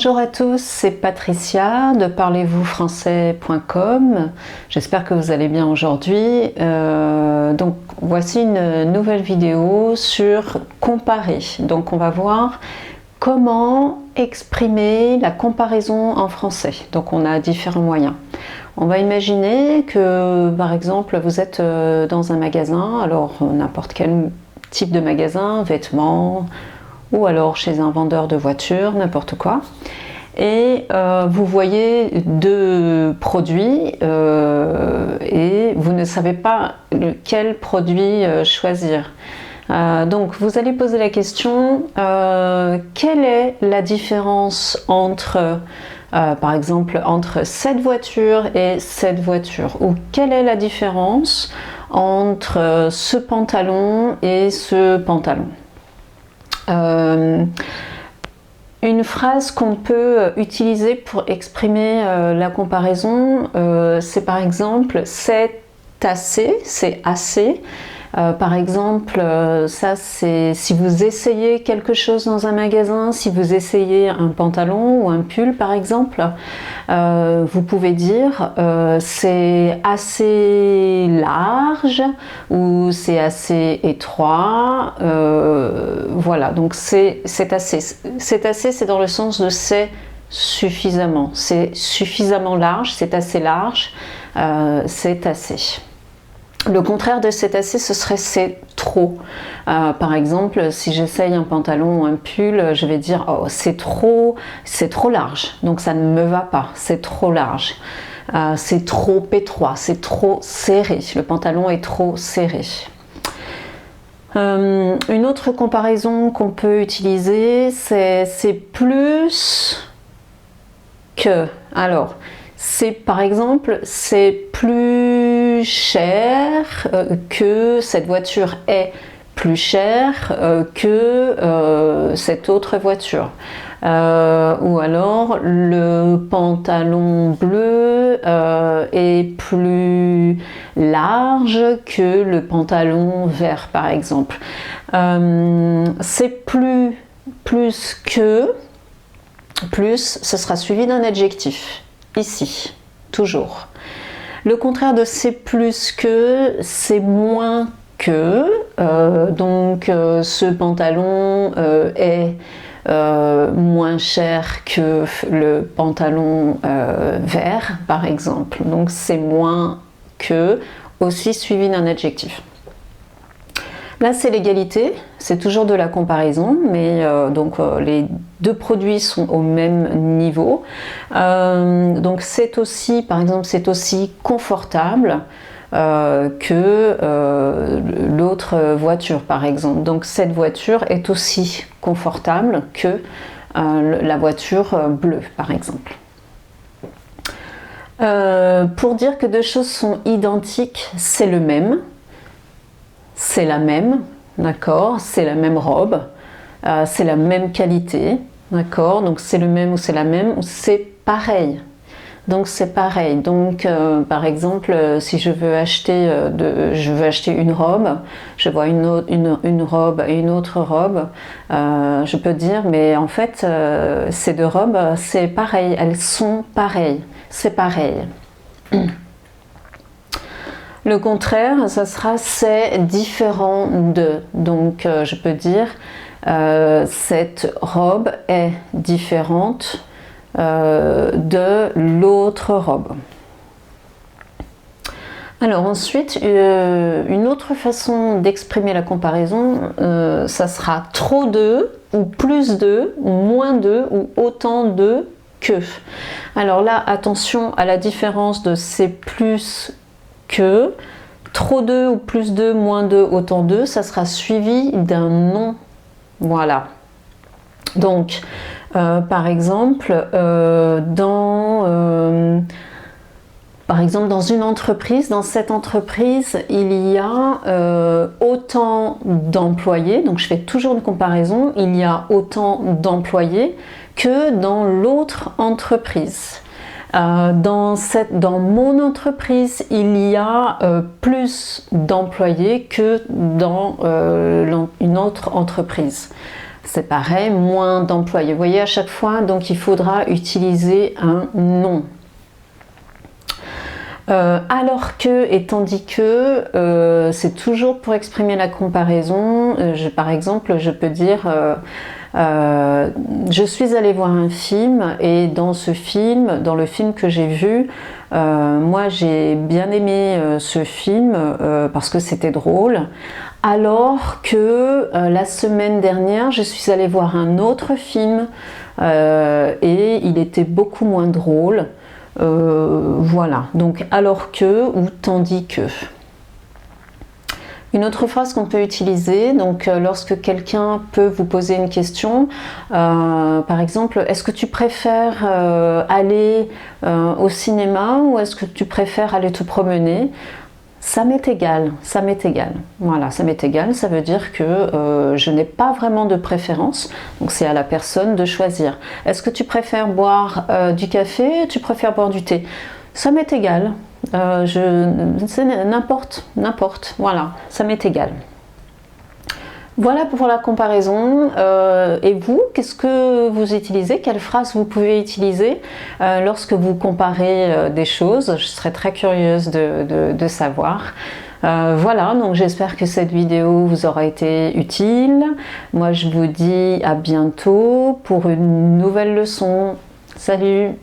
Bonjour à tous, c'est Patricia de parlez-vous-français.com. J'espère que vous allez bien aujourd'hui. Donc voici une nouvelle vidéo sur comparer. Donc on va voir comment exprimer la comparaison en français. Donc on a différents moyens. On va imaginer que par exemple vous êtes dans un magasin, alors n'importe quel type de magasin, vêtements, ou alors chez un vendeur de voitures, n'importe quoi. Et vous voyez deux produits et vous ne savez pas quel produit choisir. Donc vous allez poser la question, quelle est la différence entre, par exemple, entre cette voiture et cette voiture? Ou quelle est la différence entre ce pantalon et ce pantalon? Une phrase qu'on peut utiliser pour exprimer la comparaison, c'est par exemple c'est assez, c'est assez. Par exemple, ça c'est si vous essayez quelque chose dans un magasin, si vous essayez un pantalon ou un pull par exemple, vous pouvez dire c'est assez large ou c'est assez étroit. Voilà, donc c'est assez. C'est assez, c'est dans le sens de c'est suffisamment large, c'est assez large, c'est assez. Le contraire de c'est assez, ce serait c'est trop. Par exemple, si j'essaye un pantalon ou un pull, je vais dire oh, c'est trop large, donc ça ne me va pas, c'est trop large. C'est trop étroit, c'est trop serré, le pantalon est trop serré. Une autre comparaison qu'on peut utiliser, c'est plus que. Alors, c'est par exemple, c'est plus cher que cette voiture est plus chère que cette autre voiture. Ou alors le pantalon bleu est plus large que le pantalon vert par exemple. C'est plus que, plus ce sera suivi d'un adjectif. Ici, toujours. Le contraire de c'est plus que, c'est moins que. Donc ce pantalon est moins cher que le pantalon vert, par exemple. Donc c'est moins que, aussi suivi d'un adjectif. Là, c'est l'égalité, c'est toujours de la comparaison, mais les deux produits sont au même niveau. Donc c'est aussi, par exemple, c'est aussi confortable que l'autre voiture, par exemple. Donc cette voiture est aussi confortable que la voiture bleue, par exemple. Pour dire que deux choses sont identiques, c'est le même. C'est la même, d'accord, c'est la même robe, c'est la même qualité, d'accord, donc c'est le même ou c'est la même ou c'est pareil. Donc c'est pareil. Donc par exemple, si je veux acheter une robe, je vois une robe et une autre robe, je peux dire mais en fait ces deux robes c'est pareil, elles sont pareilles, c'est pareil. Le contraire, ça sera c'est différent de. Donc je peux dire cette robe est différente de l'autre robe. Alors ensuite, une autre façon d'exprimer la comparaison, ça sera trop de, ou plus de, ou moins de, ou autant de que. Alors là, attention à la différence de c'est plus que, trop de ou plus de, moins de, autant de, ça sera suivi d'un nom. Voilà. Donc, par exemple, dans une entreprise, dans cette entreprise, il y a autant d'employés, donc je fais toujours une comparaison, il y a autant d'employés que dans l'autre entreprise. Dans mon entreprise, il y a plus d'employés que dans une autre entreprise. C'est pareil, moins d'employés. Vous voyez, à chaque fois, donc il faudra utiliser un nom. Alors que et tandis que, c'est toujours pour exprimer la comparaison. Par exemple, je peux dire je suis allée voir un film et dans le film que j'ai vu, moi j'ai bien aimé ce film parce que c'était drôle. Alors que la semaine dernière, je suis allée voir un autre film et il était beaucoup moins drôle. Voilà, donc alors que ou tandis que. Une autre phrase qu'on peut utiliser, donc lorsque quelqu'un peut vous poser une question, par exemple, est-ce que tu préfères aller au cinéma ou est-ce que tu préfères aller te promener? Ça m'est égal, ça m'est égal. Voilà, ça m'est égal, ça veut dire que je n'ai pas vraiment de préférence, donc c'est à la personne de choisir. Est-ce que tu préfères boire du café, tu préfères boire du thé? Ça m'est égal, n'importe, voilà, ça m'est égal. Voilà pour la comparaison. Et vous, qu'est-ce que vous utilisez? Quelle phrase vous pouvez utiliser lorsque vous comparez des choses? Je serais très curieuse de savoir. Voilà, donc j'espère que cette vidéo vous aura été utile. Moi, je vous dis à bientôt pour une nouvelle leçon. Salut!